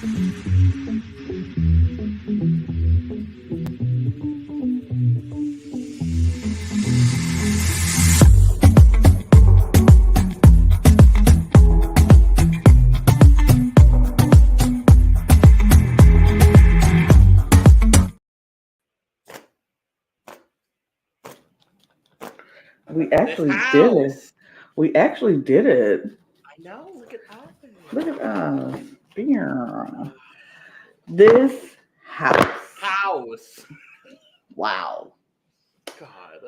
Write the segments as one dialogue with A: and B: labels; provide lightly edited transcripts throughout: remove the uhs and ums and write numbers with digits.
A: We actually did it. We actually did it.
B: I know. Look at us.
A: Look at us. Yeah. This house. Wow.
B: God.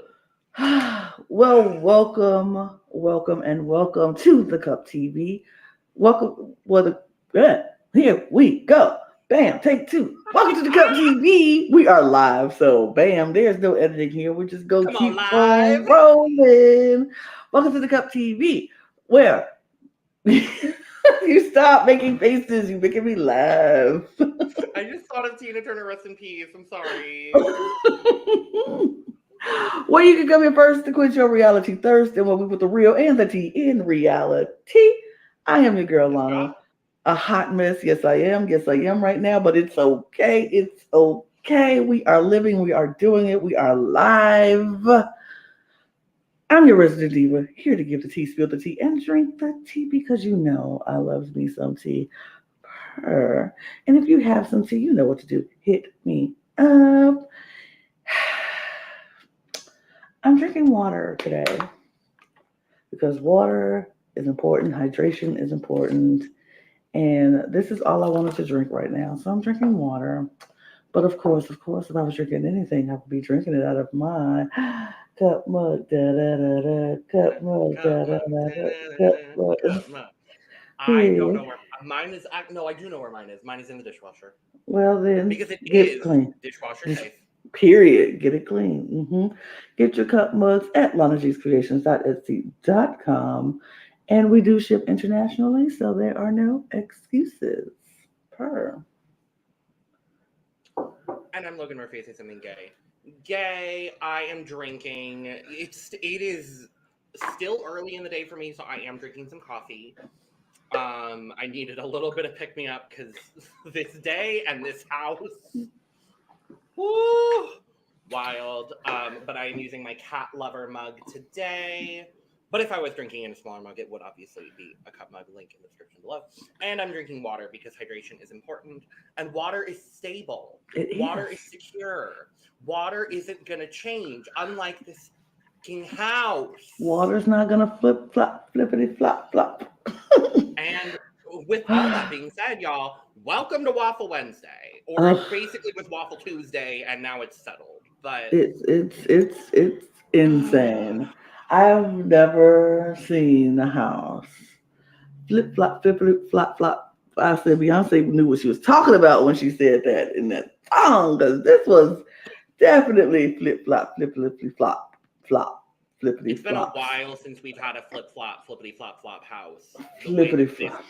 A: Well, welcome to the Cup TV. Welcome. Here we go. Bam, take two. Welcome to the Cup TV. We are live, so bam, there's no editing here. We just go keep on rolling. Welcome to the Cup TV, where you stop making faces. You're making me laugh.
B: I just thought of Tina Turner, rest in peace. I'm sorry.
A: Well, you can come here first to quench your reality thirst, and when we put the real and the tea in reality. I am your girl, Lana. A hot mess. Yes, I am. Yes, I am right now, but it's okay. It's okay. We are living. We are doing it. We are live. I'm your resident diva, here to give the tea, spill the tea, and drink the tea because you know I love me some tea. And if you have some tea, you know what to do. Hit me up. I'm drinking water today because water is important. Hydration is important. And this is all I wanted to drink right now. So I'm drinking water. But of course, if I was drinking anything, I would be drinking it out of my cup mug. Cup mug. Cup mug.
B: I don't know where mine is. No, I do know where mine is. Mine is in the dishwasher.
A: Well, then
B: because it
A: get
B: is
A: clean.
B: Dishwasher safe.
A: Period. Get it clean. Mm-hmm. Get your cup mugs at LanaG'sCreations.etsy.com. And we do ship internationally, so there are no excuses.
B: And I'm Logan Murphy. Say something gay. Gay. I am drinking. It is still early in the day for me, so I am drinking some coffee. I needed a little bit of pick me up because this day and this house, woo, wild. But I am using my cat lover mug today. But if I was drinking in a smaller mug, it would obviously be a cup mug, link in the description below. And I'm drinking water because hydration is important. And water is stable. Water is secure. Water isn't going to change, unlike this fucking house.
A: Water's not going to flip, flop, flippity, flop, flop.
B: And with all that being said, y'all, welcome to Waffle Wednesday. Or basically with Waffle Tuesday, and now it's settled. But
A: it's insane. I've never seen a house flip flop, flip flop, flop. I said Beyonce knew what she was talking about when she said that in that song, because this was definitely flip flop, flippity flop, flop, flippity.
B: It's been a while since we've had a flip flop, flippity flop flop house.
A: Flippity flop.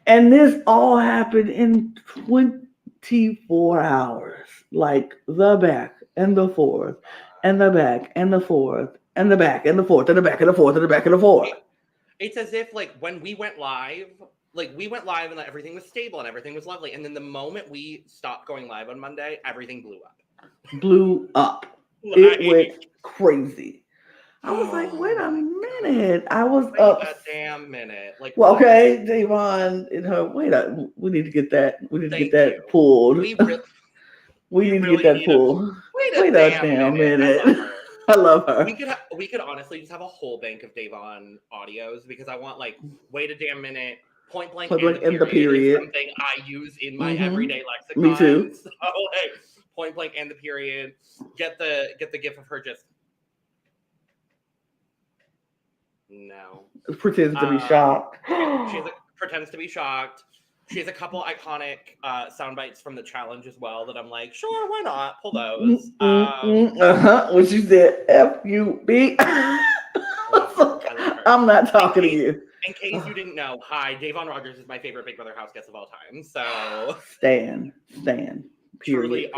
A: And this all happened in 24 hours, like the back and the forth, and the back and the forth. And the back and the forth and the back and the forth and the back and the forth.
B: It's as if like when we went live and everything was stable and everything was lovely. And then the moment we stopped going live on Monday, everything blew up.
A: It went crazy. I was like, wait a minute. I was up.
B: A damn minute. Like,
A: well, okay, Davon and her. We need to get that. We need to get that pulled. We need to get that pulled. Wait a damn minute. I love her.
B: We could honestly just have a whole bank of Davon audios because I want like wait a damn minute, point blank and the period. Is something I use in my everyday lexicon.
A: Me too.
B: So like point blank and the period. Get the gif of her just no.
A: Pretends to be shocked.
B: Pretends to be shocked. She has a couple iconic sound bites from the challenge as well that I'm like, sure, why not? Pull those.
A: When she said F-U-B. I'm not talking to you.
B: In case you didn't know, hi, Davon Rogers is my favorite Big Brother house guest of all time. So
A: Stan.
B: Period.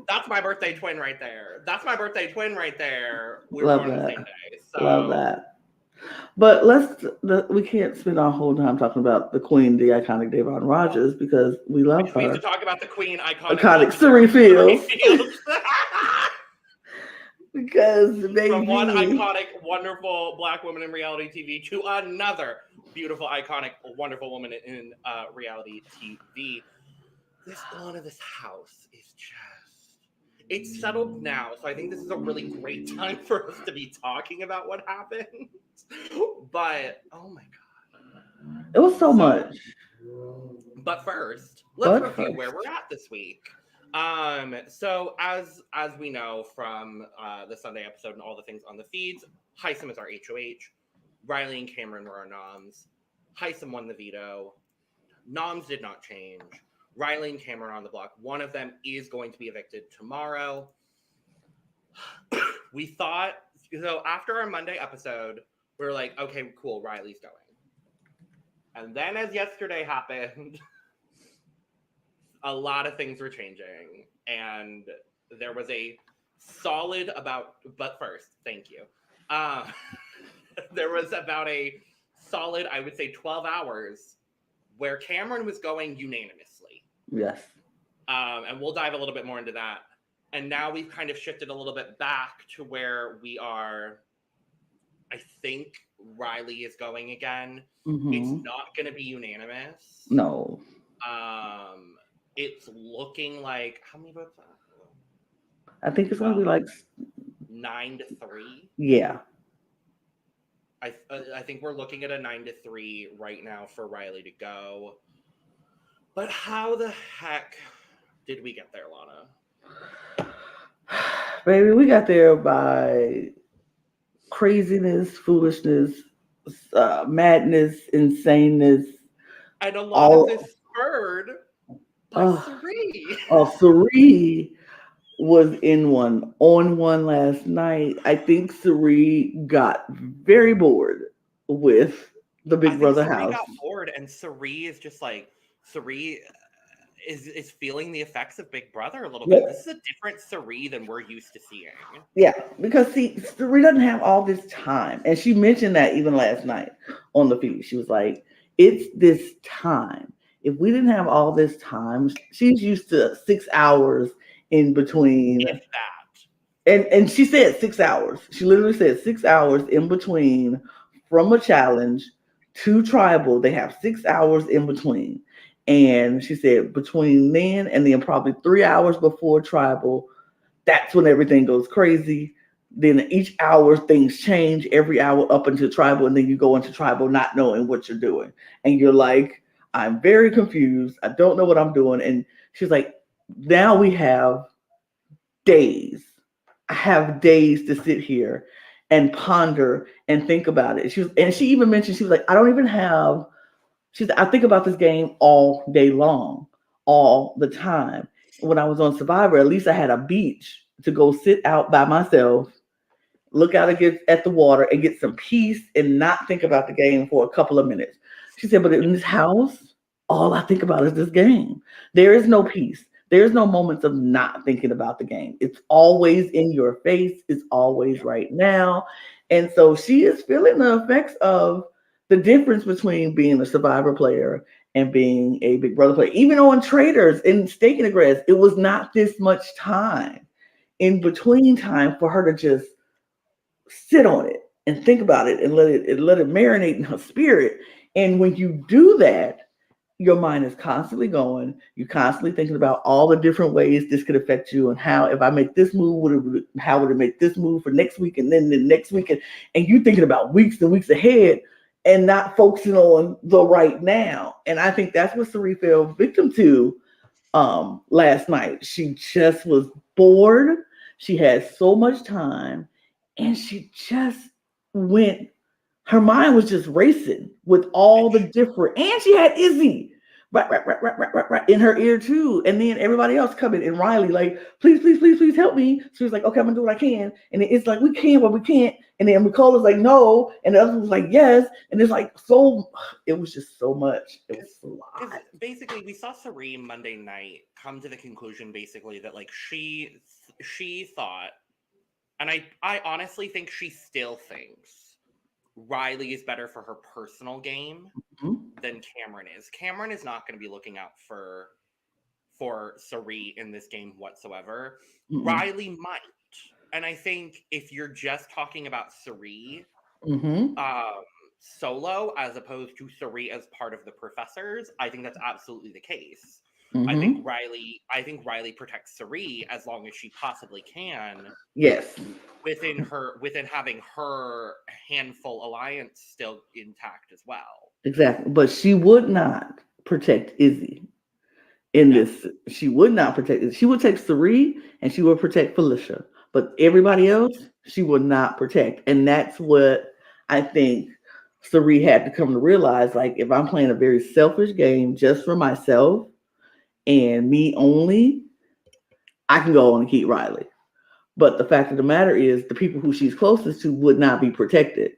B: That's my birthday twin right there. We were
A: Love
B: born
A: that.
B: the same day. So.
A: Love that. But we can't spend our whole time talking about the queen, the iconic Davon Rogers, because we love
B: We have to
A: her.
B: talk about the queen, iconic,
A: Iconic Suri
B: legendary Suri
A: Fields.
B: Fields.
A: Because,
B: From one
A: baby.
B: iconic, wonderful Black woman in reality TV to another beautiful, iconic, wonderful woman in reality TV. This house is just, it's settled now. So I think this is a really great time for us to be talking about what happened. But, oh my God.
A: It was so much.
B: But first, let's
A: But
B: review where
A: first.
B: we're at this week. So as we know from the Sunday episode and all the things on the feeds, Heisem is our HOH. Riley and Cameron were our noms. Heisem won the veto. Noms did not change. Riley and Cameron are on the block. One of them is going to be evicted tomorrow. We thought, so after our Monday episode, we were like, okay, cool, Riley's going. And then as yesterday happened, a lot of things were changing. And there was a solid but first, thank you. There was about a solid, I would say 12 hours where Cameron was going unanimously.
A: Yes.
B: And we'll dive a little bit more into that. And now we've kind of shifted a little bit back to where we are. I think Riley is going again.
A: Mm-hmm.
B: It's not going to be unanimous.
A: No.
B: It's looking like, how many votes are
A: I think it's going to be like
B: 9-3.
A: Yeah.
B: I think we're looking at a 9-3 right now for Riley to go. But how the heck did we get there, Lana?
A: Baby, we got there by craziness, foolishness, madness, insaneness.
B: And a lot of this spurred by Suri.
A: Suri was on one last night. I think Suri got very bored with the Big Brother house.
B: Got bored, and Suri is just like, Suri is feeling the effects of Big Brother a little bit. This is a different Suri than we're used to seeing.
A: Yeah, because see, Suri doesn't have all this time. And she mentioned that even last night on the feed. She was like, it's this time. If we didn't have all this time, she's used to 6 hours in between.
B: If that.
A: And she said 6 hours. She literally said 6 hours in between from a challenge to tribal. They have 6 hours in between. And she said between then and then probably 3 hours before tribal, that's when everything goes crazy. Then each hour things change every hour up until tribal. And then you go into tribal not knowing what you're doing. And you're like, I'm very confused. I don't know what I'm doing. And she's like, now we have days. I have days to sit here and ponder and think about it. She even mentioned, she was like, I don't even have, I think about this game all day long, all the time. When I was on Survivor, at least I had a beach to go sit out by myself, look out at the water and get some peace and not think about the game for a couple of minutes. She said, but in this house, all I think about is this game. There is no peace. There's no moments of not thinking about the game. It's always in your face. It's always right now. And so she is feeling the effects of the difference between being a Survivor player and being a Big Brother player. Even on Traders in Stake in the Grass, it was not this much time in between time for her to just sit on it and think about it and let it marinate in her spirit. And when you do that, your mind is constantly going. You're constantly thinking about all the different ways this could affect you and how, if I make this move, how would it make this move for next week and then the next week? And you thinking about weeks and weeks ahead and not focusing on the right now. And I think that's what Suri fell victim to last night. She just was bored. She had so much time and she just went, her mind was just racing with all the different, and she had Izzy right in her ear too. And then everybody else coming and Riley like, please help me. So she was like, okay, I'm gonna do what I can. And then it's like, we can, but we can't. And then Nicole was like, no. And the other was like, yes. And it's like, so it was just so much. It was a lot.
B: Basically, we saw Suri Monday night come to the conclusion basically that like she thought, and I honestly think she still thinks Riley is better for her personal game
A: Mhm.
B: than Cameron is. Cameron is not going to be looking out for Sari in this game whatsoever.
A: Mm-mm.
B: Riley might. And I think if you're just talking about Sari
A: Mhm.
B: solo as opposed to Sari as part of the professors, I think that's absolutely the case. I think
A: Mhm.
B: Riley protects Sari as long as she possibly can
A: Yes.
B: within having her handful alliance still intact as well.
A: Exactly. But she would not protect Izzy in
B: No.
A: this. She would not protect it. She would take Sari and she would protect Felicia. But everybody
B: Yes.
A: else, she would not protect. And that's what I think Sari had to come to realize. Like, if I'm playing a very selfish game just for myself and me only, I can go on and keep Riley. But the fact of the matter is, the people who she's closest to would not be protected.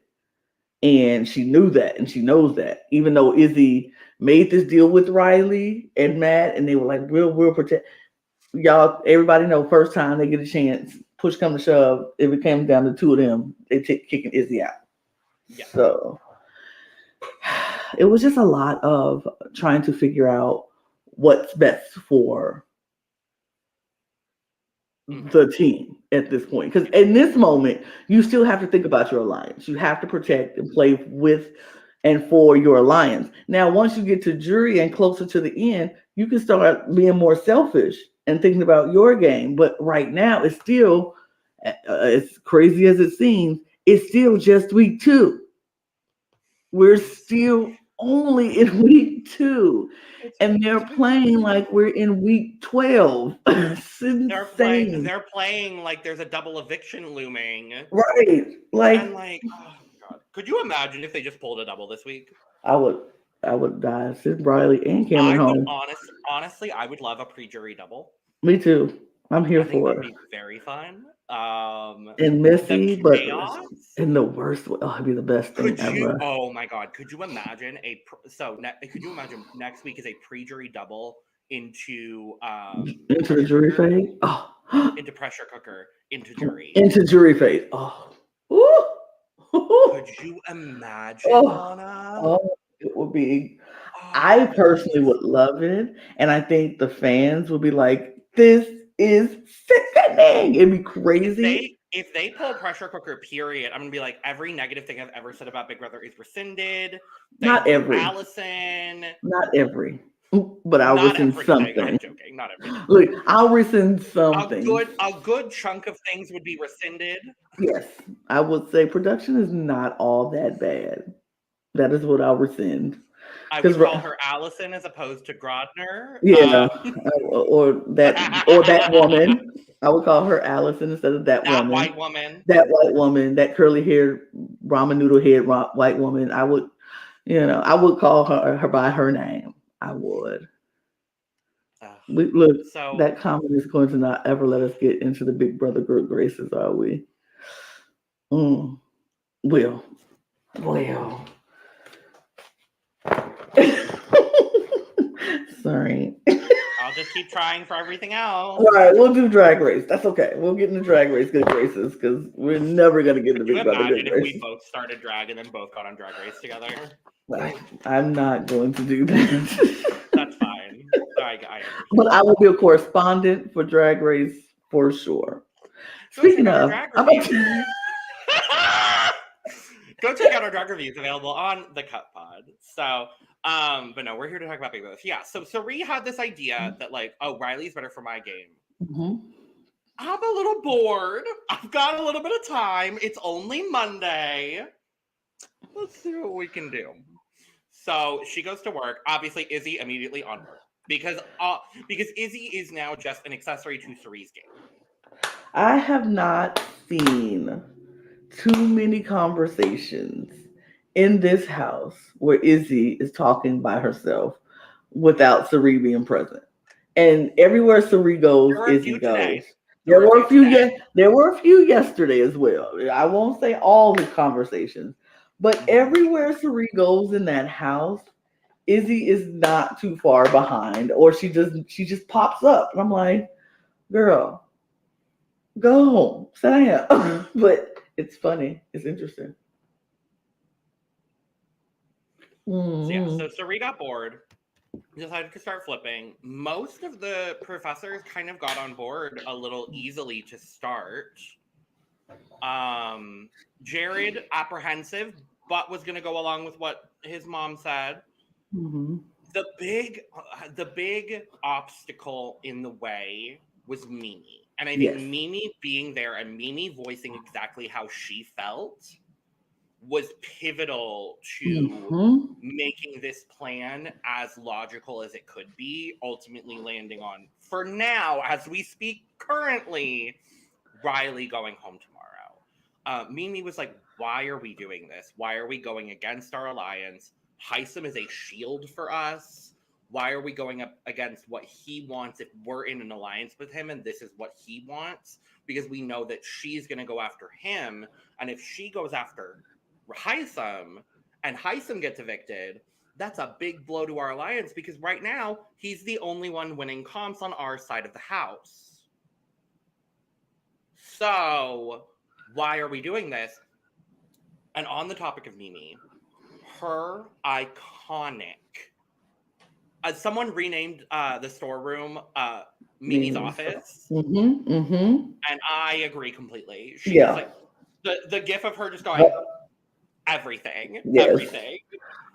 A: And she knew that, and she knows that. Even though Izzy made this deal with Riley and Matt, and they were like, "We'll protect y'all." Everybody know, first time they get a chance, push come to shove, if it came down to two of them, they kicking Izzy out.
B: Yeah.
A: So it was just a lot of trying to figure out what's best for the team at this point. Because in this moment, you still have to think about your alliance. You have to protect and play with and for your alliance. Now, once you get to jury and closer to the end, you can start being more selfish and thinking about your game. But right now, it's still, as crazy as it seems, it's still just week 2. We're still only in week 2. And they're playing like we're in week 12. It's insane.
B: They're playing like there's a double eviction looming.
A: Right. Like,
B: And like, oh god. Could you imagine if they just pulled a double this week?
A: I would die. Send Riley and Cameron
B: I would
A: home.
B: honestly, I would love a pre-jury double.
A: Me too. I'm here
B: I think
A: for
B: that'd
A: it.
B: be very fun.
A: And
B: The
A: messy, but
B: chaos.
A: in the worst way. Oh, it'd be the best thing ever.
B: Oh my god, could you imagine could you imagine next week is a pre-jury double into
A: Into the jury phase. Oh.
B: into pressure cooker, into jury.
A: Into jury phase. Oh. Ooh.
B: Could you imagine,
A: Oh.
B: Lana?
A: Oh, it would be. I personally would love it, and I think the fans would be like, "This is sickening." It'd be crazy.
B: If they pull pressure cooker, period, I'm gonna be like, every negative thing I've ever said about Big Brother is rescinded.
A: Not every.
B: Allison.
A: Not every. But I'll rescind something.
B: I'm joking. Not everything.
A: Look, I'll rescind something.
B: A good chunk of things would be rescinded.
A: Yes, I would say production is not all that bad. That is what I'll rescind.
B: I would call her Allison as opposed to Grodner.
A: Yeah, or that woman. I would call her Allison instead of that woman.
B: White woman.
A: That white woman. That curly haired ramen noodle head white woman. I would, I would call her by her name. I would. Look, so that comment is going to not ever let us get into the Big Brother good graces, are we? Well. Sorry.
B: I'll just keep trying for everything else.
A: All right, we'll do Drag Race. That's okay. We'll get into Drag Race good graces because we're never going to get into Big Brother good graces.
B: Imagine if we both started drag and then both got on Drag Race together?
A: I'm not going to do that.
B: That's fine.
A: But I will be a correspondent for Drag Race for sure. Speaking of,
B: go check out our drag reviews available on the Cut Pod. So, but no, we're here to talk about Big Brother. Yeah, so Sari had this idea that like, oh, Riley's better for my game.
A: Mm-hmm.
B: I'm a little bored. I've got a little bit of time. It's only Monday. Let's see what we can do. So she goes to work. Obviously, Izzy immediately on work because Izzy is now just an accessory to Sari's game.
A: I have not seen too many conversations in this house where Izzy is talking by herself without Sari being present. And everywhere Sari goes, Izzy goes. There were a few yesterday as well. I won't say all the conversations, but everywhere Sari goes in that house, Izzy is not too far behind, or she just pops up. And I'm like, girl, go home, sit down. But it's funny. It's interesting.
B: So yeah,
A: Mm-hmm.
B: so Sari got bored, decided to start flipping. Most of the professors kind of got on board a little easily to start. Um, Jared, apprehensive, but was going to go along with what his mom said.
A: Mm-hmm.
B: The big obstacle in the way was Mimi. And I think
A: Yes.
B: Mimi being there and Mimi voicing exactly how she felt was pivotal to
A: Mm-hmm.
B: making this plan as logical as it could be, ultimately landing on, for now, as we speak currently, Riley going home tomorrow. Mimi was like, why are we doing this? Why are we going against our alliance? Heisem is a shield for us. Why are we going up against what he wants if we're in an alliance with him and this is what he wants? Because we know that she's going to go after him. And if she goes after Heisem and Heisem gets evicted, that's a big blow to our alliance because right now he's the only one winning comps on our side of the house. So why are we doing this? And on the topic of Mimi, her iconic. Someone renamed the storeroom Mimi's office,
A: Mm-hmm. Mm-hmm.
B: and I agree completely. She just
A: Yeah.
B: like the gif of her just going
A: Yep.
B: everything,
A: Yes.
B: everything.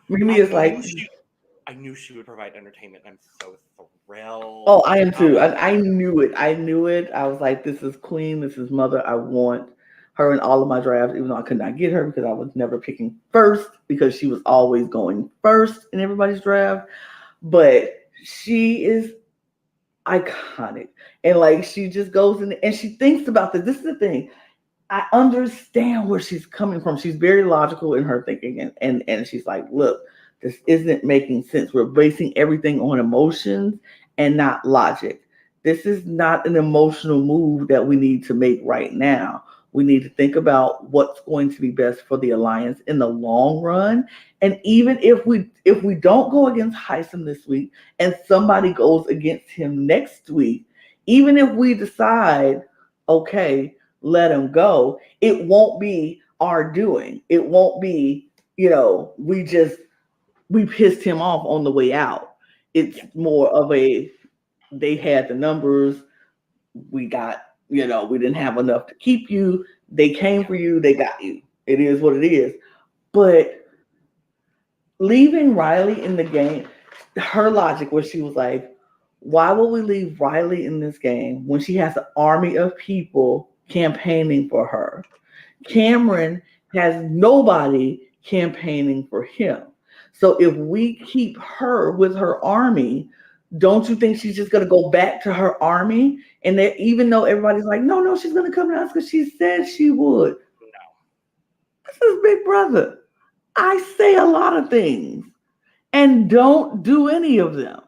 A: Mimi
B: I
A: is
B: knew
A: like,
B: she, I knew she would provide entertainment. I'm so
A: oh,
B: thrilled.
A: I am
B: I
A: too.
B: was
A: I knew it. I knew it. I was like, this is queen. This is mother. I want her in all of my drafts, even though I could not get her because I was never picking first because she was always going first in everybody's draft. But she is iconic. And like she just goes in and she thinks about this. This is the thing. I understand where she's coming from. She's very logical in her thinking, and she's like, look, this isn't making sense. We're basing everything on emotions and not logic. This is not an emotional move that we need to make right now. We need to think about what's going to be best for the alliance in the long run. And even if we don't go against Heisen this week and somebody goes against him next week, even if we decide, okay, let him go, it won't be our doing. It won't be, we pissed him off on the way out. It's
B: yeah,
A: more of a, they had the numbers, we got, we didn't have enough to keep you. They came
B: yeah,
A: for you, they got you. It is what it is. But leaving Riley in the game, her logic where she was like, why would we leave Riley in this game when she has an army of people campaigning for her? Cameron has nobody campaigning for him. So if we keep her with her army, don't you think she's just going to go back to her army? And that even though everybody's like, no, no, she's going to come to us because she said she would.
B: no.
A: This is Big Brother. I say a lot of things and don't do any of them.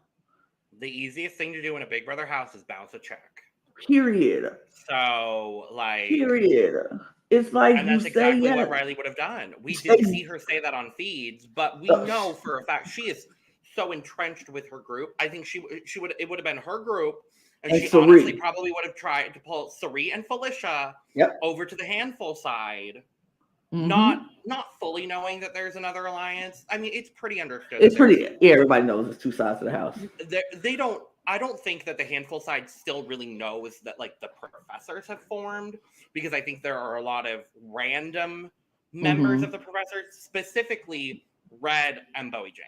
B: The easiest thing to do in a Big Brother house is bounce a check.
A: Period.
B: So like,
A: Period. It's like
B: and
A: you
B: that's
A: say
B: exactly what
A: yes.
B: Riley would have done. We did
A: Say,
B: see her say that on feeds, but we know for a fact she is so entrenched with her group. I think she would it would have been her group, and
A: and
B: she honestly
A: Sari.
B: probably would have tried to pull Sari and Felicia
A: Yep.
B: over to the handful side, not
A: Mm-hmm.
B: not fully knowing that there's another alliance. I mean, it's pretty understood that
A: It's
B: there's
A: pretty, yeah, everybody knows it's two sides of the house.
B: they don't. I don't think that the handful side still really knows that like the professors have formed because I think there are a lot of random members
A: Mm-hmm.
B: of the professors, specifically Red and Bowie Jane.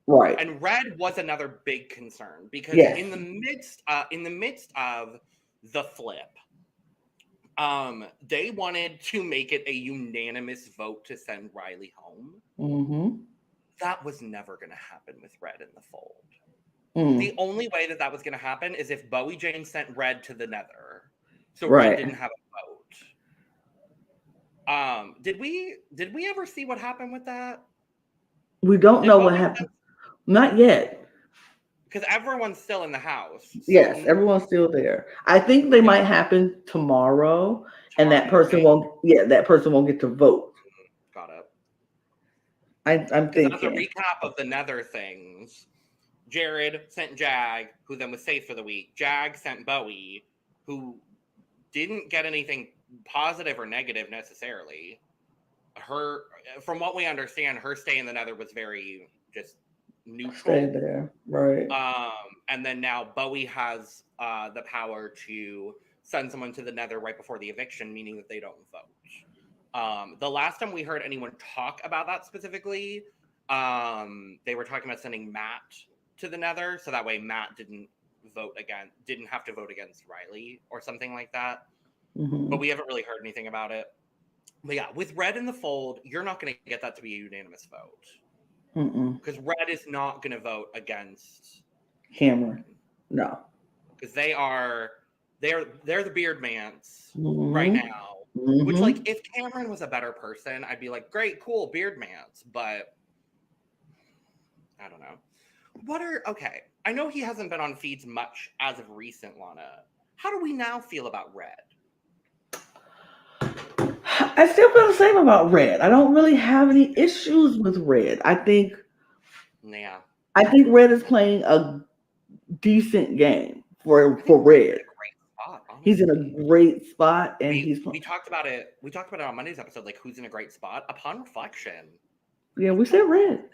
A: Right.
B: And Red was another big concern because
A: Yes.
B: in the midst of the flip, they wanted to make it a unanimous vote to send Riley home.
A: Mm-hmm.
B: That was never going to happen with Red in the fold.
A: Mm.
B: The only way that was going to happen is if Bowie Jane sent Red to the Nether, so Red
A: Right.
B: didn't have a vote. Did we ever see what happened with that?
A: We don't
B: Did
A: know what
B: Bowie?
A: happened. Not yet.
B: Because everyone's still in the house, so
A: Yes, everyone's still there. I think they
B: yeah,
A: might happen tomorrow, and
B: tomorrow morning.
A: that person won't get to vote.
B: Got it.
A: I'm
B: Because as a
A: thinking.
B: recap of the Nether things, Jared sent Jag, who then was safe for the week. Jag sent Bowie, who didn't get anything positive or negative necessarily. Her, from what we understand, her stay in the Nether was very just neutral.
A: Stay there, right?
B: And then now Bowie has the power to send someone to the Nether right before the eviction, meaning that they don't vote. The last time we heard anyone talk about that specifically, they were talking about sending Matt to the Nether, so that way Matt didn't have to vote against Riley or something like that.
A: Mm-hmm.
B: But we haven't really heard anything about it. But yeah, with Red in the fold, you're not going to get that to be a unanimous vote. Because Red is not going to vote against
A: Cameron. No.
B: Because they're the beard mans right now. Which, like, if Cameron was a better person, I'd be like, great, cool, beard mans. But I don't know. Okay, I know he hasn't been on feeds much as of recent, Lana. How do we now feel about Red?
A: I still feel the same about Red. I don't really have any issues with Red. I think Red is playing a decent game for Red. He's in a great spot, and
B: we talked about it. We talked about it on Monday's episode. Like, who's in a great spot? Upon reflection,
A: yeah, we said Red.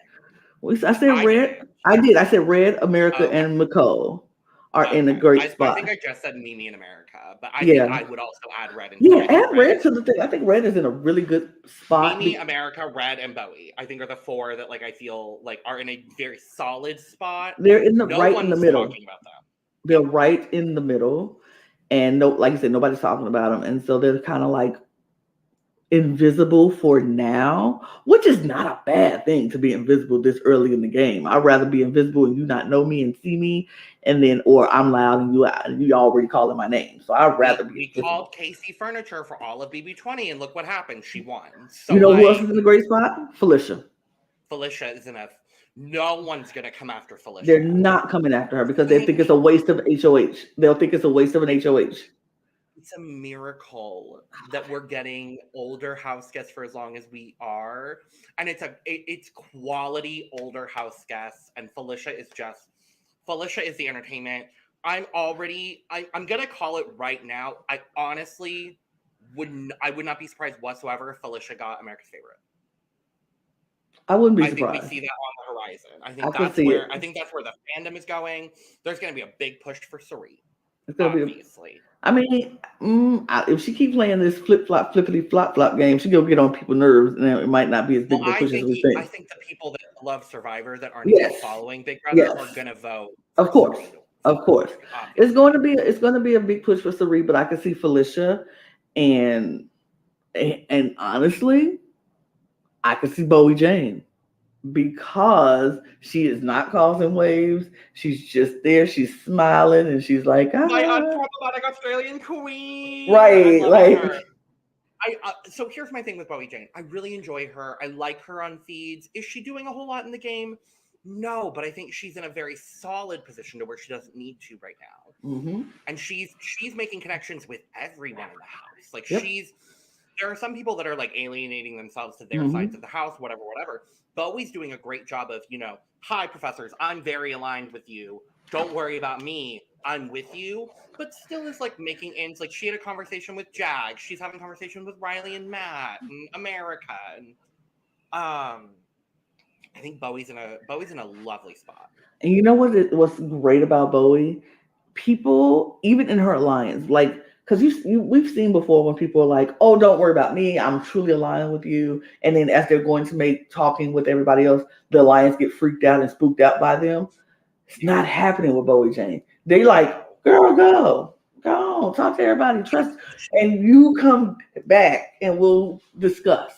A: I said Red. I did. I said Red, America, and McCall are in a great spot.
B: I think I just said Mimi in America, but I think I would also add Red.
A: Add Red to the thing. I think Red is in a really good spot.
B: Mimi, America, Red, and Bowie, I think, are the four that, like, I feel like are in a very solid spot.
A: They're in the right in the middle.
B: Talking about them.
A: They're right in the middle, and like I said, nobody's talking about them, and so they're kind of like invisible for now, which is not a bad thing to be invisible this early in the game. I'd rather be invisible and you not know me and see me, and then or I'm loud and you already calling my name. So I'd rather be invisible.
B: We called Casey Furniture for all of BB20, and look what happened. She won. So,
A: you know who else is in a great spot? Felicia.
B: Felicia is enough. No one's gonna come after Felicia.
A: They're not coming after her because they think it's a waste of HOH. They'll think it's a waste of an HOH.
B: It's a miracle that we're getting older house guests for as long as we are, and it's quality older house guests. And Felicia is the entertainment. I'm gonna call it right now. I honestly would not be surprised whatsoever if Felicia got America's Favorite.
A: I wouldn't be surprised.
B: I think we see that on the horizon. I think that's where the fandom is going. There's gonna be a big push for Sari.
A: It's gonna obviously. I mean, if she keep playing this flippity flop game, she's gonna get on people's nerves, and it might not be as big a push as we think.
B: I think the people that love Survivor that aren't even following Big Brother are gonna vote.
A: Of course, it's going to be a big push for Sari, but I can see Felicia, and honestly, I can see Bowie Jane. Because she is not causing waves. She's just there. She's smiling and she's like,
B: my unproblematic Australian queen.
A: Right.
B: So here's my thing with Bowie Jane. I really enjoy her. I like her on feeds. Is she doing a whole lot in the game? No, but I think she's in a very solid position to where she doesn't need to right now.
A: Mm-hmm.
B: And she's making connections with everyone in the house. Like there are some people that are like alienating themselves to their sides of the house, whatever. Bowie's doing a great job of, hi, professors, I'm very aligned with you. Don't worry about me. I'm with you. But still is like making ends. Like she had a conversation with Jag. She's having a conversation with Riley and Matt and America. And I think Bowie's in a lovely spot.
A: And you know what's great about Bowie? People, even in her alliance, like, because we've seen before when people are like, oh, don't worry about me. I'm truly aligned with you. And then as they're going to talking with everybody else, the alliance get freaked out and spooked out by them. It's not happening with Bowie Jane. They like, girl, go, talk to everybody, trust. And you come back and we'll discuss.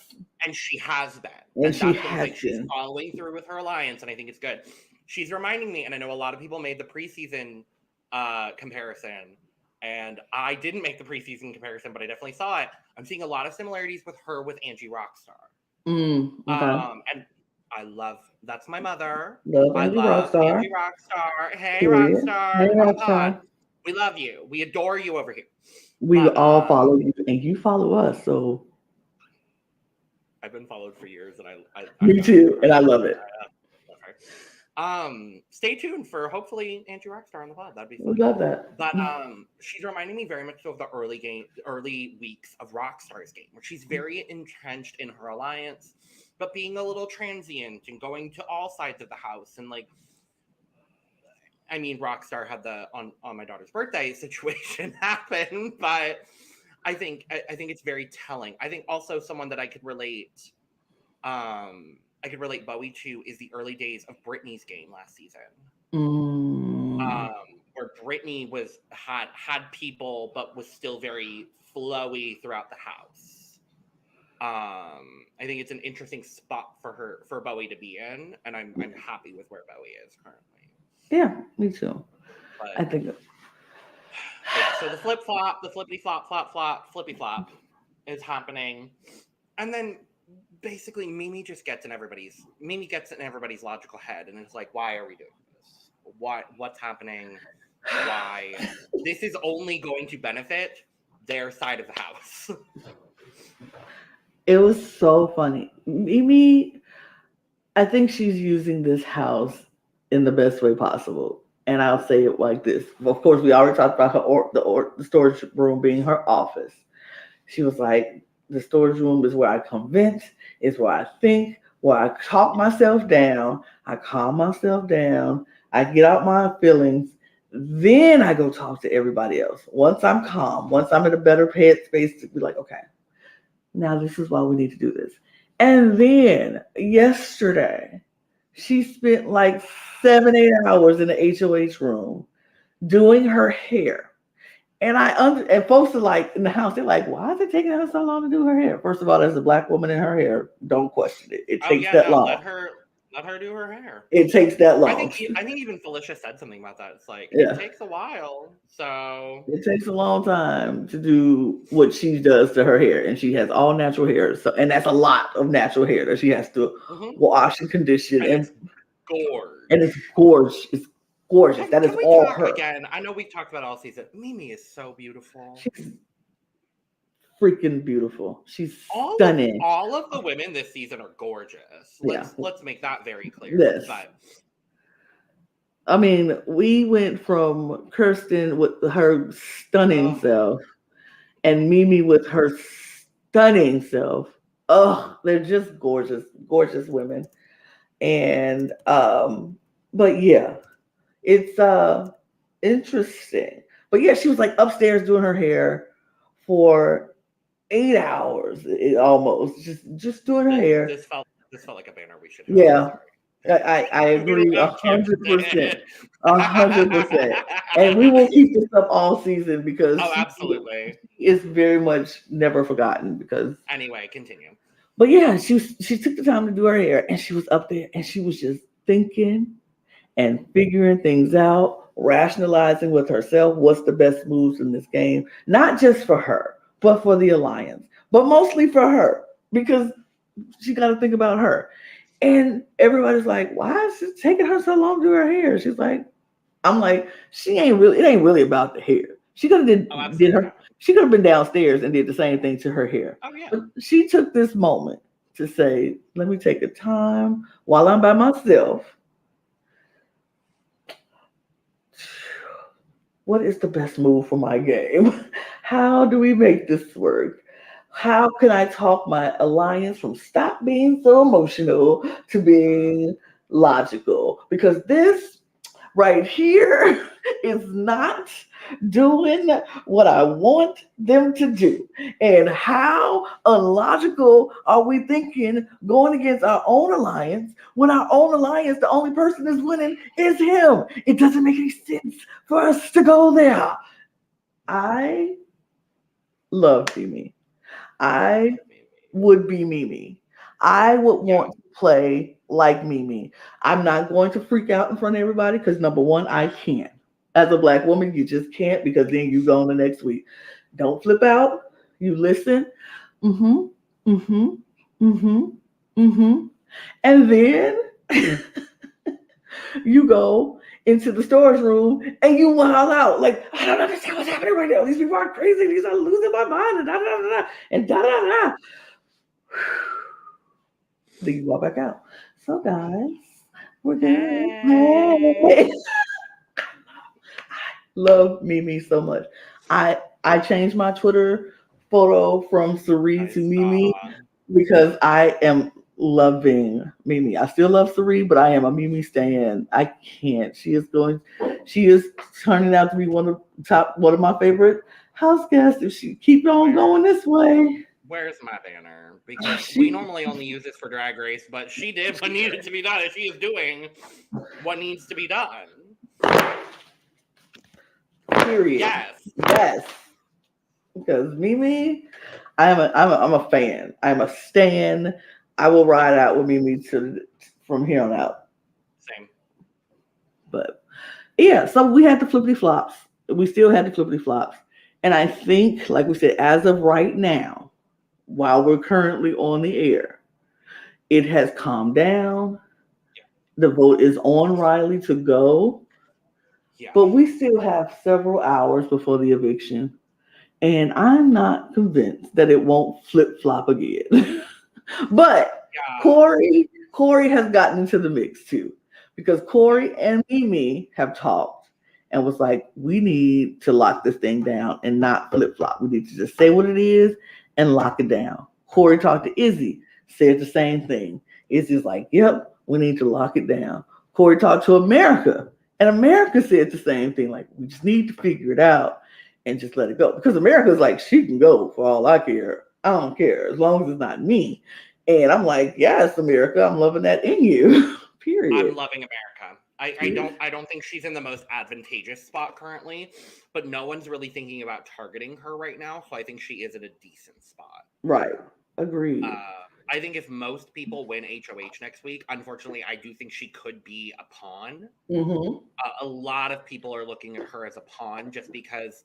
B: And she has that.
A: And she has been.
B: She's following through with her alliance, and I think it's good. She's reminding me, and I know a lot of people made the preseason comparison. And I didn't make the preseason comparison, but I definitely saw it. I'm seeing a lot of similarities with her with Angie Rockstar.
A: Okay.
B: And I love, that's my mother.
A: Angie Rockstar.
B: Angie Rockstar. Hey, Rockstar.
A: Hey, Rockstar.
B: We love you. We adore you over here.
A: We all follow you, and you follow us. So
B: I've been followed for years, and I
A: me too, and I love it.
B: Stay tuned for hopefully Angie Rockstar on the pod. That'd be fun.
A: We love that.
B: But she's reminding me very much of the early weeks of Rockstar's game, where she's very entrenched in her alliance, but being a little transient and going to all sides of the house. And like, I mean, Rockstar had the on my daughter's birthday situation happen, but I think it's very telling. I think also someone that I could relate Bowie to is the early days of Britney's game last season. Where Britney had people, but was still very flowy throughout the house. I think it's an interesting spot for Bowie to be in, and I'm happy with where Bowie is currently.
A: Yeah, me too.
B: But,
A: I think.
B: Yeah, so the flip flop, the flippy flop, flippy flop is happening, and then basically Mimi gets in everybody's logical head, and it's like, why are we doing this? What's happening? Why? This is only going to benefit their side of the house.
A: It was so funny. Mimi, I think she's using this house in the best way possible. And I'll say it like this. Of course, we already talked about the storage room being her office. She was like, the storage room is where I convince, is where I think, where I talk myself down, I calm myself down, I get out my feelings, then I go talk to everybody else. Once I'm calm, once I'm in a better headspace to be like, okay, now this is why we need to do this. And then yesterday, she spent like 7-8 hours in the HOH room doing her hair. And and folks are like in the house, they're like, why is it taking her so long to do her hair? First of all, as a Black woman in her hair, don't question it. It takes that long.
B: Let her do her hair.
A: It takes that long.
B: I think even Felicia said something about that. It's like, it takes a while. So
A: it takes a long time to do what she does to her hair. And she has all natural hair. And that's a lot of natural hair that she has to wash and condition.
B: And it's gorgeous.
A: And it's gorgeous. It's gorgeous. That is all her.
B: Again, I know we've talked about all season. Mimi is so beautiful.
A: She's freaking beautiful. She's stunning.
B: All of the women this season are gorgeous. Let's make that very clear.
A: Yes.
B: But
A: I mean, we went from Kirsten with her stunning self and Mimi with her stunning self. Oh, they're just gorgeous, gorgeous women. And but yeah, it's interesting. But yeah, she was like upstairs doing her hair for 8 hours almost, just doing her hair.
B: This felt like a banner we should have.
A: Yeah. I agree 100%. 100%. And we will keep this up all season because
B: absolutely.
A: It's very much never forgotten because
B: anyway, continue.
A: But yeah, she took the time to do her hair and she was up there and she was just thinking and figuring things out, rationalizing with herself what's the best moves in this game, not just for her, but for the alliance, but mostly for her because she got to think about her. And everybody's like, why is it taking her so long to do her hair? She's like, I'm like, it ain't really about the hair. She could have she could have been downstairs and did the same thing to her hair.
B: Oh yeah.
A: But she took this moment to say, let me take the time while I'm by myself. What is the best move for my game? How do we make this work? How can I talk my alliance from stop being so emotional to being logical? Because this right here is not doing what I want them to do. And how illogical are we thinking going against our own alliance when our own alliance, the only person that's winning is him? It doesn't make any sense for us to go there. I love Mimi. I would be Mimi. I would want to play like Mimi. I'm not going to freak out in front of everybody because number one, I can't. As a Black woman, you just can't because then you go on the next week. Don't flip out. You listen. And then you go into the storage room and you wild out. Like, I don't understand what's happening right now. These people are crazy. These are losing my mind and da-da-da-da. And da-da-da-da. Then you walk back out. So guys, we're good. Hey. I love Mimi so much. I changed my Twitter photo from Cerie to Mimi because I am loving Mimi. I still love Sari, but I am a Mimi stan. I can't. She is turning out to be one of my favorite house guests. If she keep on going this way.
B: Where's my banner? Because
A: She-
B: we normally only use this for Drag Race, but she did what needed to be done. She is doing what needs to be done.
A: Period. Yes. Because Mimi, I'm a fan. I'm a stan. I will ride out with Mimi from here on out.
B: Same.
A: But yeah, so we had the flippity flops. We still had the flippity flops. And I think, like we said, as of right now, while we're currently on the air, it has calmed down.
B: Yeah.
A: The vote is on Riley to go.
B: Yeah.
A: But we still have several hours before the eviction. And I'm not convinced that it won't flip flop again. But
B: yeah.
A: Corey has gotten into the mix too. Because Corey and Mimi have talked and was like, we need to lock this thing down and not flip flop. We need to just say what it is and lock it down. Corey talked to Izzy, said the same thing. Izzy's like, yep, we need to lock it down. Corey talked to America, and America said the same thing. Like, we just need to figure it out and just let it go. Because America's like, she can go for all I care. I don't care as long as it's not me. And I'm like, yes, America, I'm loving that in you. Period.
B: I'm loving America. I don't think she's in the most advantageous spot currently, but no one's really thinking about targeting her right now. So I think she is in a decent spot.
A: Right. Agreed.
B: I think if most people win HOH next week, unfortunately, I do think she could be a pawn.
A: Mm-hmm.
B: A lot of people are looking at her as a pawn just because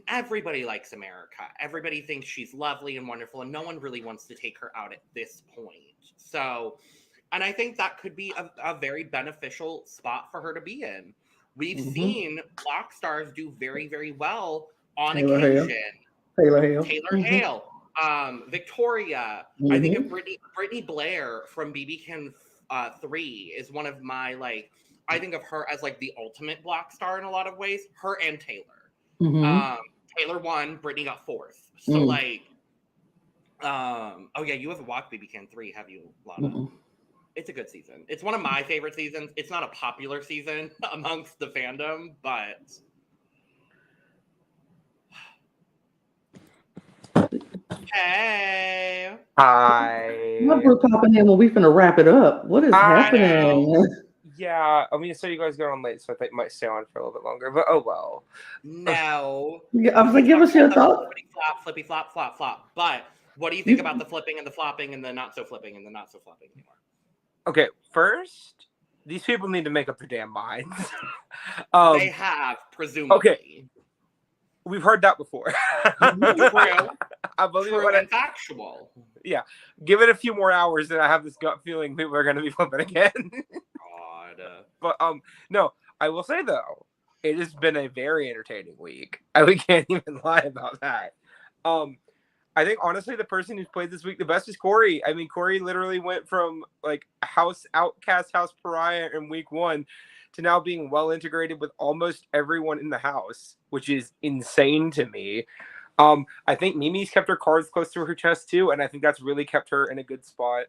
B: everybody likes America. Everybody thinks she's lovely and wonderful, and no one really wants to take her out at this point. So, and I think that could be a very beneficial spot for her to be in. We've seen Block stars do very, very well on occasion.
A: Taylor
B: Hale. Victoria. I think of Brittany Blair from BB25 3 is one of my, like, I think of her as like the ultimate Block star in a lot of ways. Her and Taylor. Taylor won, Brittany got 4th. So like, oh yeah, you haven't watched BB25 3, have you, Lana? It's a good season. It's one of my favorite seasons. It's not a popular season amongst the fandom, but hey.
C: Hi.
A: We're popping in when we finna wrap it up. What is happening?
C: Yeah, I mean, so you guys got on late, so I think I might stay on for a little bit longer, but oh well.
B: No.
A: Yeah, I was like, give us your thoughts.
B: Flippy flop, flop, flop. But what do you think about the flipping and the flopping and the not so flipping and the not so flopping anymore?
C: Okay, first, these people need to make up their damn minds.
B: They have, presumably.
C: Okay. We've heard that before.
B: True.
C: I believe
B: True and factual.
C: Yeah. Give it a few more hours and I have this gut feeling people are going to be flipping again.
B: God.
C: But, no, I will say, though, it has been a very entertaining week. We can't even lie about that. I think, honestly, the person who's played this week the best is Corey. I mean, Corey literally went from, like, house outcast, house pariah in week 1 to now being well integrated with almost everyone in the house, which is insane to me. I think Mimi's kept her cards close to her chest, too, and I think that's really kept her in a good spot.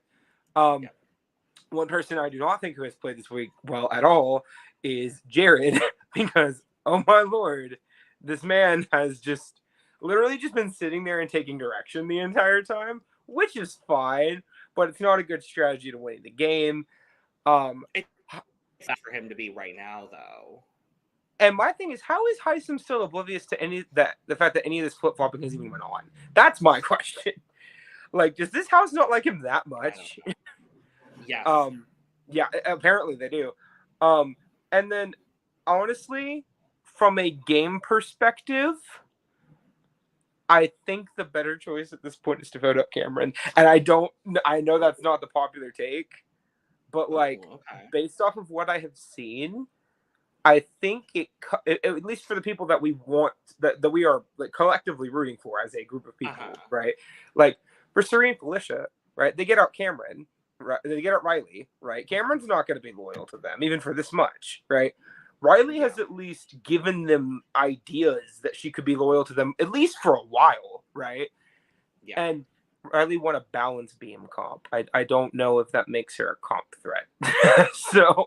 C: One person I do not think who has played this week well at all is Jared, because, oh my lord, this man has just literally just been sitting there and taking direction the entire time, which is fine, but it's not a good strategy to win the game.
B: It's not for him to be right now, though.
C: And my thing is, how is Heisem still oblivious to the fact that any of this flip-flopping has even went on? That's my question. Like, does this house not like him that much?
B: Yeah.
C: Yeah, apparently they do. And then, honestly, from a game perspective, I think the better choice at this point is to vote up Cameron. And I know that's not the popular take, but like, based off of what I have seen, I think it at least for the people that we want, that we are like collectively rooting for as a group of people, right? Like for Suri and Felicia, right? They get out Cameron, right? They get out Riley, right? Cameron's not going to be loyal to them, even for this much, right? Riley has at least given them ideas that she could be loyal to them, at least for a while, right?
B: Yeah.
C: And Riley won a balance beam comp. I don't know if that makes her a comp threat. So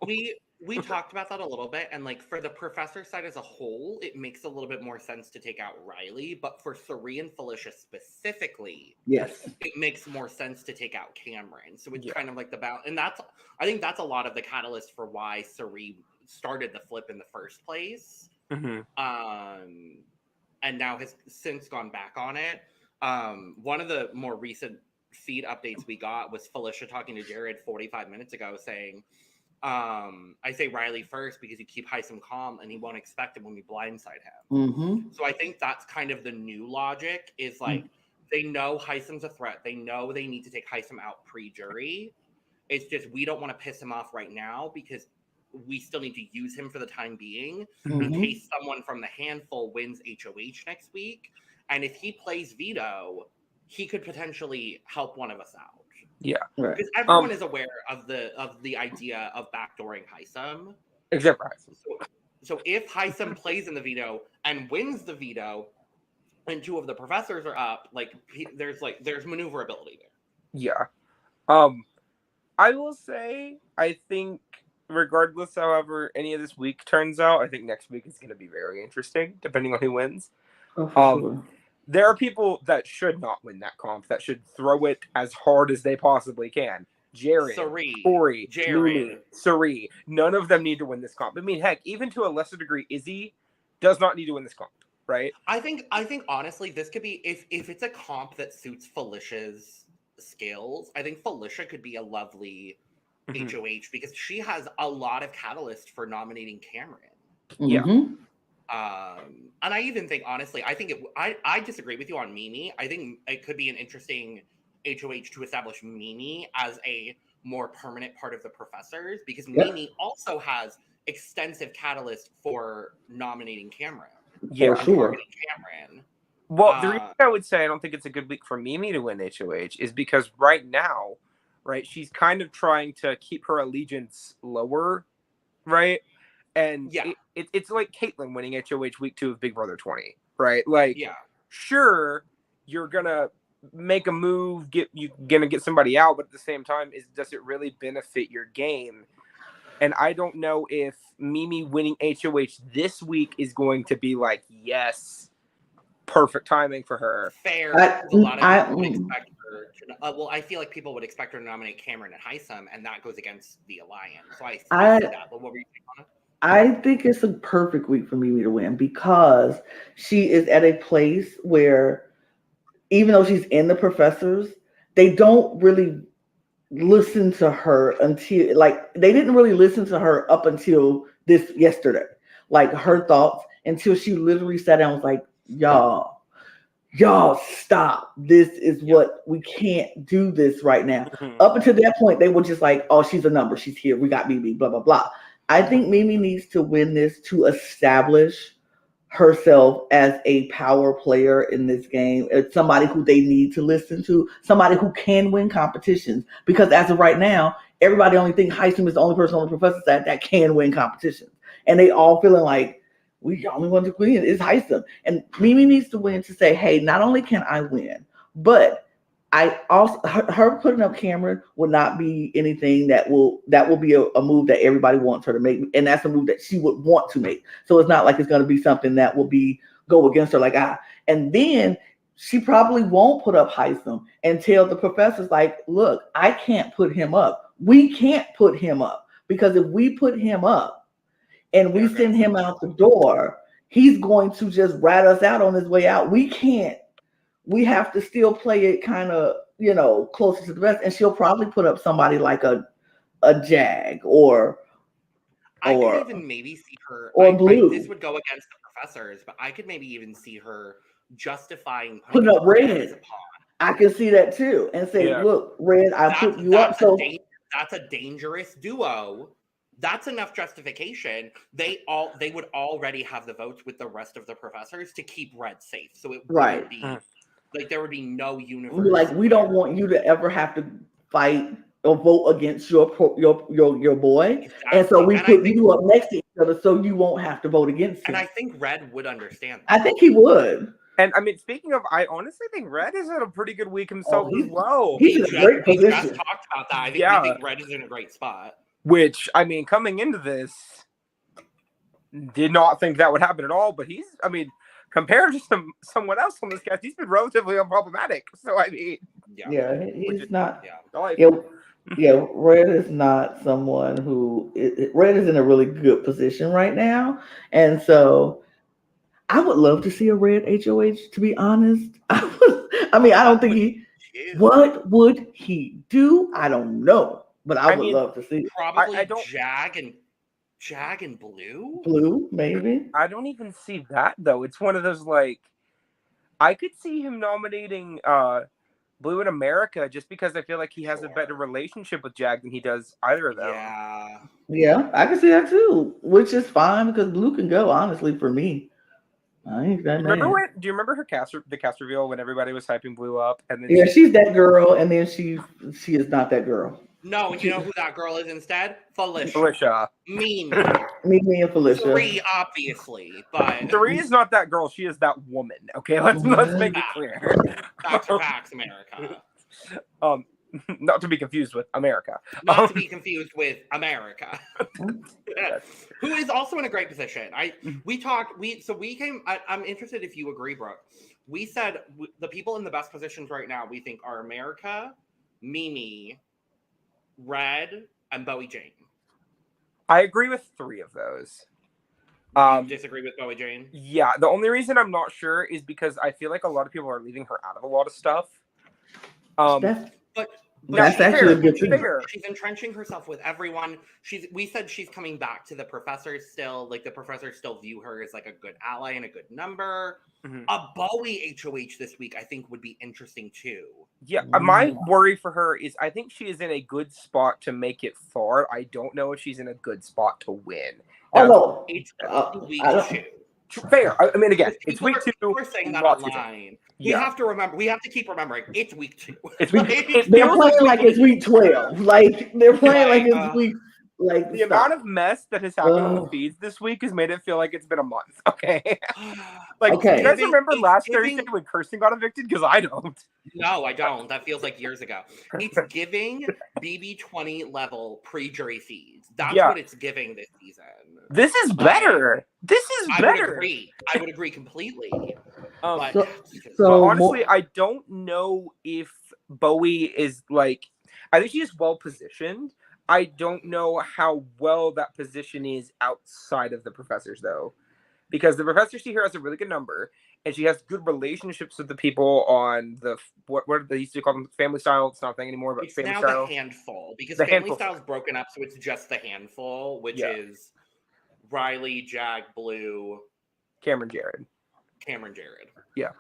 B: we talked about that a little bit, and like for the professor side as a whole, it makes a little bit more sense to take out Riley, but for Sari and Felicia specifically,
A: Yes.
B: it makes more sense to take out Cameron. So it's kind of like the balance, and I think that's a lot of the catalyst for why Sari started the flip in the first place.
C: Mhm.
B: And now has since gone back on it. One of the more recent feed updates we got was Felicia talking to Jared 45 minutes ago saying, I say Riley first because you keep Hisam calm and he won't expect it when we blindside him.
A: Mm-hmm.
B: So I think that's kind of the new logic is like, they know Hisam's a threat. They know they need to take Hisam out pre-jury. It's just, we don't want to piss him off right now because we still need to use him for the time being in case someone from the handful wins HOH next week. And if he plays veto, he could potentially help one of us out.
C: Yeah,
B: because everyone is aware of the idea of backdooring Hisam,
C: except for Hisam.
B: So if Hisam plays in the veto and wins the veto, and two of the professors are up, there's maneuverability there.
C: Yeah, I will say I think regardless, however any of this week turns out, I think next week is going to be very interesting, depending on who wins.
A: Sure.
C: There are people that should not win that comp, that should throw it as hard as they possibly can. Jared, Corey, Mimi, Sari. None of them need to win this comp. I mean, heck, even to a lesser degree, Izzy does not need to win this comp, right?
B: I think honestly, this could be, if it's a comp that suits Felicia's skills, I think Felicia could be a lovely HOH because she has a lot of catalyst for nominating Cameron.
C: Yeah.
B: And I even think, honestly, I disagree with you on Mimi. I think it could be an interesting HOH to establish Mimi as a more permanent part of the professors because Mimi also has extensive catalyst for nominating Cameron.
C: Yeah,
A: for sure.
B: Cameron.
C: Well, the reason I would say I don't think it's a good week for Mimi to win HOH is because right now, right, she's kind of trying to keep her allegiance lower, right? And it's like Caitlyn winning HOH week 2 of Big Brother 20, right? Like, sure, you're gonna make a move, you're gonna get somebody out, but at the same time, does it really benefit your game? And I don't know if Mimi winning HOH this week is going to be like, yes, perfect timing for her.
B: Fair. A lot of people would expect her to, I feel like people would expect her to nominate Cameron and Hisam, and that goes against the alliance. So I see that. But what were you saying on it?
A: I think it's a perfect week for Mimi to win because she is at a place where, even though she's in the professors, they don't really listen to her until, like, they didn't really listen to her up until this yesterday. Like, her thoughts, until she literally sat down and was like, y'all stop. This is what we can't do this right now. Up until that point, they were just like, oh, she's a number. She's here. We got Mimi, blah, blah, blah. I think Mimi needs to win this to establish herself as a power player in this game. It's somebody who they need to listen to, somebody who can win competitions. Because as of right now, everybody only thinks Hisam is the only person on the professor side that can win competitions. And they all feeling like, we the only one to win is Hisam. And Mimi needs to win to say, hey, not only can I win, but I also, her putting up Cameron will not be anything that will be a move that everybody wants her to make, and that's a move that she would want to make. So it's not like it's going to be something that will go against her, like and then she probably won't put up Hisam until the professor's like, look, I can't put him up. We can't put him up because if we put him up and we send him out the door, he's going to just rat us out on his way out. We can't. We have to still play it kind of, closer to the vest. And she'll probably put up somebody like a Jag or
B: I could even maybe see her,
A: or Blue.
B: This would go against the professors, but I could maybe even see her justifying
A: putting up Red. I can see that too, and say, look, Red, I put you up. So
B: that's a dangerous duo. That's enough justification. They would already have the votes with the rest of the professors to keep Red safe. So it would be like there would be no universe.
A: Like, we don't want you to ever have to fight or vote against your boy, exactly. And so we put you up next to each other so you won't have to vote against him.
B: And I think Red would understand that.
A: I think he would.
C: And I mean, speaking of, I honestly think Red has had a pretty good week himself as well.
A: He's in a great
B: We just
A: position.
B: talked about that. I think
C: Yeah.
B: we think Red is in a great spot.
C: Which, I mean, coming into this, did not think that would happen at all. But he's, I mean, compared to someone else on this cast, he's been relatively unproblematic. So, I mean,
A: Yeah, he's not.
B: Yeah.
A: Yeah, Red is not someone who. Red is in a really good position right now, and so I would love to see a Red HOH. To be honest, I mean, I don't think he. What would he do? I don't know, but I would love to see it.
B: Probably Jag and Blue.
A: Blue, maybe.
C: I don't even see that though. It's one of those like, I could see him nominating Blue in America just because I feel like he has a better relationship with Jag than he does either of them.
A: Yeah, I can see that too, which is fine because Blue can go. Honestly, for me, I ain't that man.
C: Do you remember the cast reveal when everybody was hyping Blue up, and then
A: she's that girl, and then she is not that girl.
B: No, you know who that girl is instead?
C: Felicia.
A: Mimi and Felicia.
B: 3, obviously, but
C: 3 is not that girl. She is that woman. Okay, let's make it clear.
B: Facts are facts, America.
C: Not to be confused with America.
B: Not to be confused with America. Who is also in a great position. I'm interested if you agree, Brooke. We said the people in the best positions right now we think are America, Mimi, Red, and Bowie Jane.
C: I agree with 3 of those.
B: You disagree with Bowie Jane?
C: Yeah, the only reason I'm not sure is because I feel like a lot of people are leaving her out of a lot of stuff.
A: That's actually a good thing.
B: She's entrenching herself with everyone. We said she's coming back to the professors still. Like the professors still view her as like a good ally and a good number. Mm-hmm. A Bowie HOH this week, I think, would be interesting too.
C: Yeah, my worry for her is I think she is in a good spot to make it far. I don't know if she's in a good spot to win.
A: No.
B: It's week 2.
C: Fair. I mean, again, it's week 2.
B: We're saying that online. We have to remember. We have to keep remembering. It's week 2.
A: They're playing like it's week 12. Like they're playing like it's week. Like
C: the amount of mess that has happened on the feeds this week has made it feel like it's been a month. Okay. Do you guys remember last Thursday when Kirsten got evicted? Because I don't.
B: No, I don't. That feels like years ago. It's giving BB20 level pre-jury feeds. That's what it's giving this season.
C: This is better.
B: I would agree completely.
C: So honestly, I don't know if Bowie is like. I think she is well positioned. I don't know how well that position is outside of the professors, though, because the professor she here has a really good number, and she has good relationships with the people on the what they used to call them family style. It's not a thing anymore, but
B: it's
C: family
B: now
C: style.
B: The handful because the family style is broken up, so it's just the handful, which is Riley, Jag, Blue,
C: Cameron, Jared. Yeah,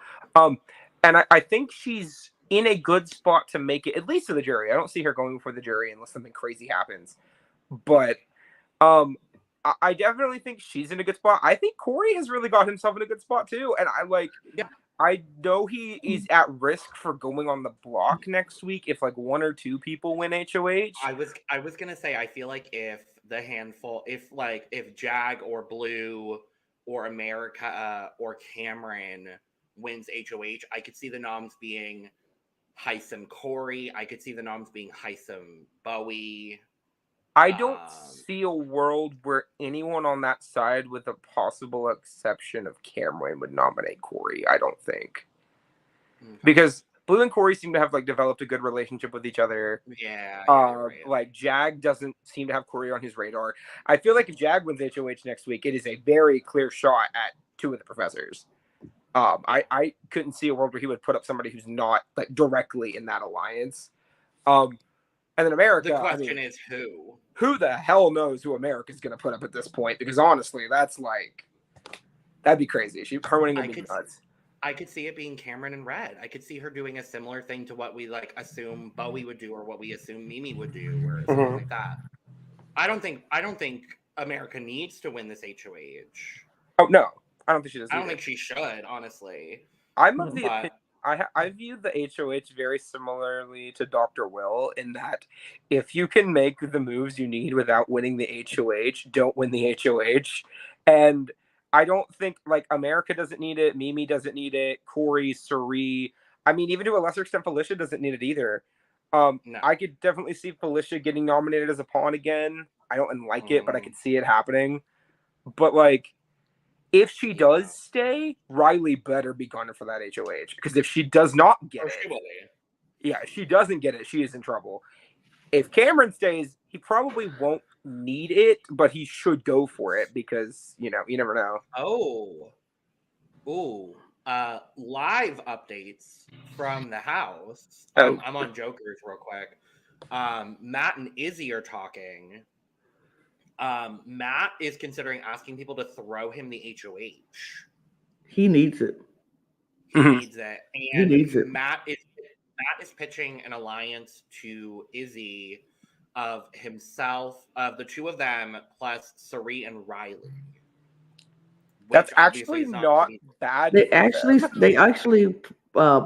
C: and I think she's in a good spot to make it, at least to the jury. I don't see her going before the jury unless something crazy happens. But I definitely think she's in a good spot. I think Corey has really got himself in a good spot too. And I know he is at risk for going on the block next week if like 1 or 2 people win HOH.
B: I was gonna say I feel like if the handful, if Jag or Blue or America or Cameron wins HOH, I could see the noms being Heisem Corey. I could see the noms being Heisem Bowie.
C: I don't see a world where anyone on that side, with a possible exception of Cameron, would nominate Corey. I don't think. Okay. Because Blue and Corey seem to have like developed a good relationship with each other.
B: Yeah.
C: Right. Like Jag doesn't seem to have Corey on his radar. I feel like if Jag wins HOH next week, it is a very clear shot at 2 of the professors. I couldn't see a world where he would put up somebody who's not like directly in that alliance. And then America.
B: The question is who?
C: Who the hell knows who America's going to put up at this point? Because honestly, that'd be crazy. Her winning would be nuts.
B: I could see it being Cameron and Red. I could see her doing a similar thing to what we like assume Bowie would do, or what we assume Mimi would do, or something like that. I don't think America needs to win this HOH.
C: Oh no. I don't think she does.
B: I don't think she should, honestly.
C: I'm of the opinion. I view the HOH very similarly to Dr. Will in that if you can make the moves you need without winning the HOH, don't win the HOH. And I don't think like America doesn't need it. Mimi doesn't need it. Corey, Suri. I mean, even to a lesser extent, Felicia doesn't need it either.
B: No.
C: I could definitely see Felicia getting nominated as a pawn again. I don't like it, but I could see it happening. But like, if she does stay, Riley better be gone for that HOH. Because if she does not get it, if she doesn't get it, she is in trouble. If Cameron stays, he probably won't need it, but he should go for it because, you know, you never know.
B: Live updates from the house.
C: Oh.
B: I'm on Jokers real quick. Matt and Izzy are talking. Matt is considering asking people to throw him the HOH.
A: He needs it.
B: He needs it. And
A: he needs it.
B: Matt is pitching an alliance to Izzy of himself, of the two of them, plus Suri and Riley.
C: That's actually not bad.
A: They actually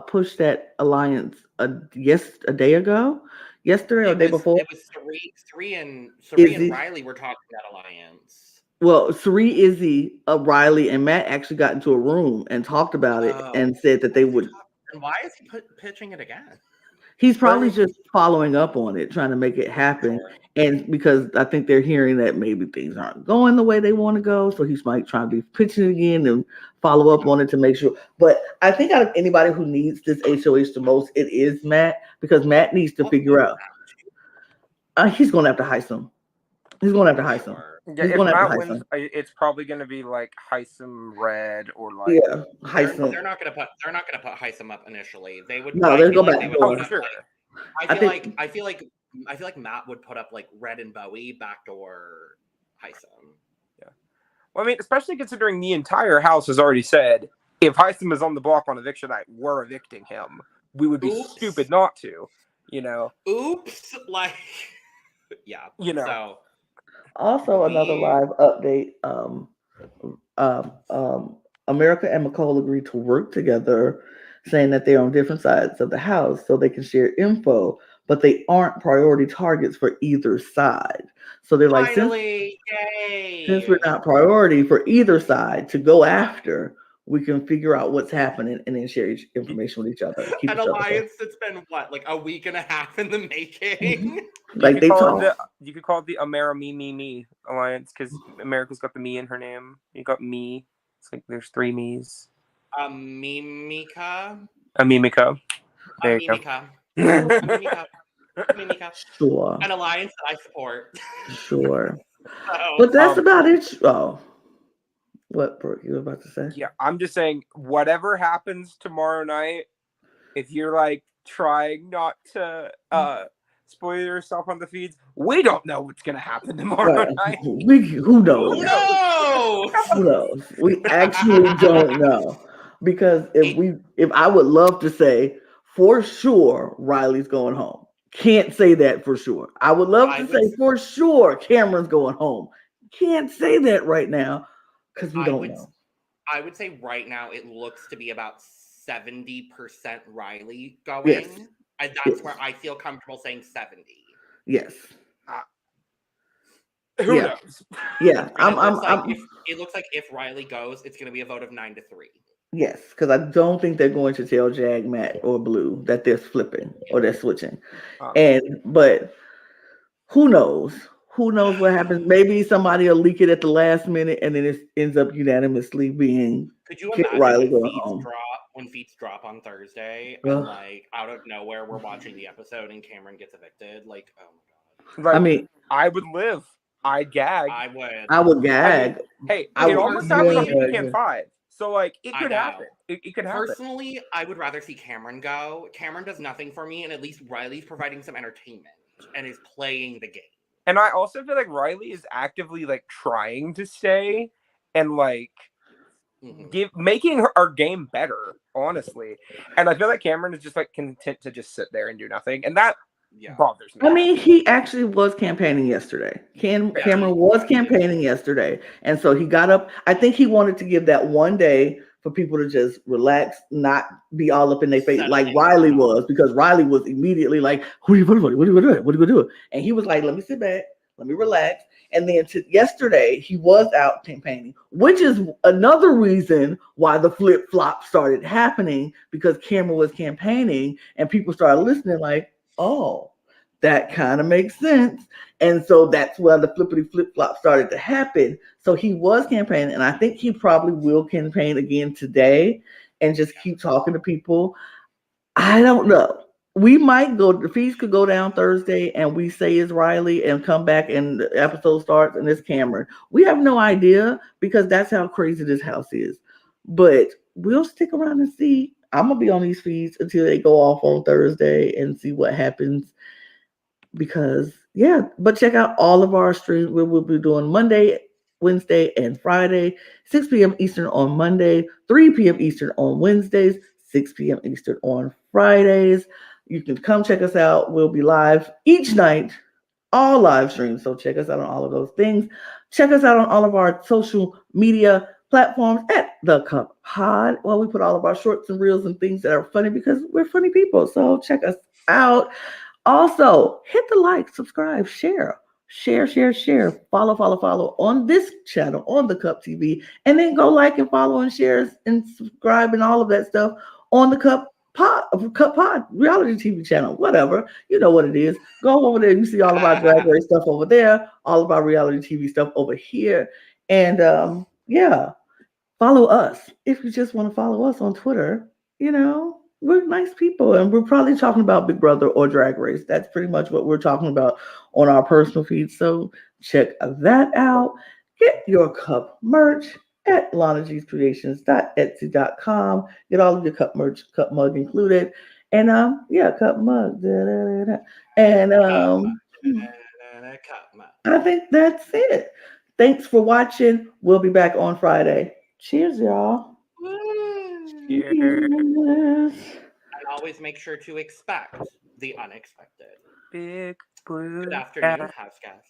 A: pushed that alliance a day ago, yesterday or the day before.
B: It was Suri and Riley were talking that alliance.
A: Well, Suri, Izzy, Riley, and Matt actually got into a room and talked about it and said that they would.
B: And why is he pitching it again?
A: He's probably just following up on it, trying to make it happen. Sure. And because I think they're hearing that maybe things aren't going the way they want to go. So he's might try to be pitching it again and follow up on it to make sure. But I think out of anybody who needs this HOH the most, it is Matt, because Matt needs to figure out. He's going to have to heist him. He's going to have to heist him.
C: Yeah, if Matt wins, it's probably going to be like Heisem Red or like
A: Heisem.
B: They're not going to put Heisem up initially. They would.
A: No, they go back.
C: Sure.
B: I feel like Matt would put up like Red and Bowie backdoor Heisem.
C: Yeah. Well, I mean, especially considering the entire house has already said if Heisem is on the block on eviction night, we're evicting him. We would be stupid not to. You know.
B: Oops. Like. Yeah.
C: You know.
B: So.
A: Also, another live update. America and McCall agreed to work together, saying that they're on different sides of the house so they can share info, but they aren't priority targets for either side. So they're like, since we're not priority for either side to go after, we can figure out what's happening and then share information with each other.
B: An alliance that's been like a week and a half in the making.
A: Like
C: you could call it the Amera Me alliance because America's got the me in her name. You got me. It's like there's three me's.
B: Mimika.
C: There you go.
B: Mimika.
A: Sure.
B: An alliance that I support.
A: Sure. But that's about it. Oh. What, Brooke, you were about to say?
C: Yeah, I'm just saying, whatever happens tomorrow night, if you're like trying not to spoil yourself on the feeds, we don't know what's gonna happen tomorrow night.
A: Who knows? Who knows? We actually don't know. Because if I would love to say for sure Riley's going home. Can't say that for sure. I would love to say for sure Cameron's going home. Can't say that right now. Because we don't know.
B: I would say right now it looks to be about 70% Riley going.
A: Yes.
B: And that's where I feel comfortable saying 70.
A: Yes.
C: Who knows?
A: Yeah.
B: It looks like if Riley goes, it's going to be a vote of 9-3.
A: Yes, because I don't think they're going to tell Jag, Matt, or Blue that they're flipping or they're switching. But who knows? Who knows what happens? Maybe somebody will leak it at the last minute, and then it ends up unanimously being.
B: Could you imagine
A: Riley going home?
B: When feats drop on Thursday, and like out of nowhere, we're watching the episode, and Cameron gets evicted? Like, oh my god!
C: Like,
A: I mean,
C: I would live. I'd gag.
B: I would.
A: I would gag.
C: It almost happened on Weekend 5. So, like, it could happen. It could happen.
B: Personally, I would rather see Cameron go. Cameron does nothing for me, and at least Riley's providing some entertainment and is playing the game.
C: And I also feel like Riley is actively, like, trying to stay and, like, making our game better, honestly. And I feel like Cameron is just, like, content to just sit there and do nothing. And that bothers me.
A: I mean, he actually was campaigning yesterday. Cameron was campaigning yesterday. And so he got up. I think he wanted to give that one day for people to just relax, not be all up in their face like Riley was, because Riley was immediately like, what are you going to do? And he was like, let me sit back, let me relax. And then yesterday, he was out campaigning, which is another reason why the flip-flop started happening, because Cameron was campaigning and people started listening like, oh, that kind of makes sense. And so that's where the flippity flip-flop started to happen. So he was campaigning, and I think he probably will campaign again today and just keep talking to people. I don't know. We might go, the fees could go down Thursday and we say it's Riley and come back and the episode starts and it's Cameron. We have no idea because that's how crazy this house is. But we'll stick around and see. I'm going to be on these feeds until they go off on Thursday and see what happens. Because, yeah, but check out all of our streams. We'll be doing Monday, Wednesday, and Friday, 6 p.m. Eastern on Monday, 3 p.m. Eastern on Wednesdays, 6 p.m. Eastern on Fridays. You can come check us out. We'll be live each night, all live streams. So check us out on all of those things. Check us out on all of our social media platforms at The Cup Pod. Well, we put all of our shorts and reels and things that are funny because we're funny people. So check us out. Also, hit the like, subscribe, share. Follow on this channel, on the Cup TV, and then go like and follow and share and subscribe and all of that stuff on the Cup Pod reality TV channel, whatever. You know what it is. Go over there. You see all of our Drag Race stuff over there, all of our reality TV stuff over here. And yeah, follow us. If you just want to follow us on Twitter, we're nice people, and we're probably talking about Big Brother or Drag Race. That's pretty much what we're talking about on our personal feed. So check that out. Get your cup merch at LanaG'sCreations.etsy.com. Get all of your cup merch, cup mug included. And yeah, cup mug. And I think that's it. Thanks for watching. We'll be back on Friday. Cheers, y'all.
C: Cheers.
B: And always make sure to expect the unexpected.
C: Big blue.
B: Good afternoon, house guests.